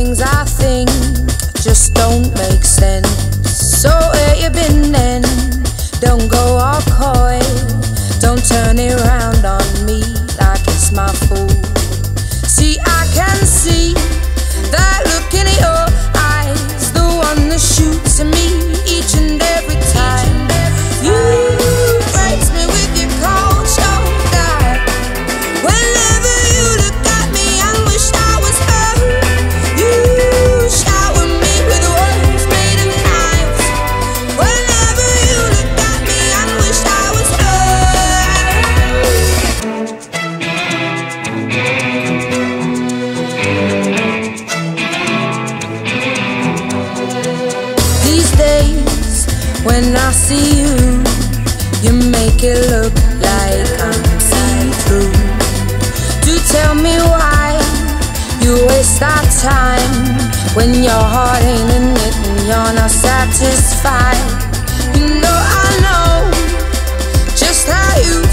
things I think just don't make sense. So where you been then? Don't go all coy. Don't turn it round on me like it's my fault. See, I can see that look in your eyes, the one that shoots at me each and every time. You breaks me with your cold shoulder. Whenever you look at me, I wish I was her. You shower me with words made of knives. Whenever you look at me, I wish I was her. These days, when I see you, you make it look like I'm see-through. Do tell me why you waste our time when your heart ain't in it and you're not satisfied. You know I know just how you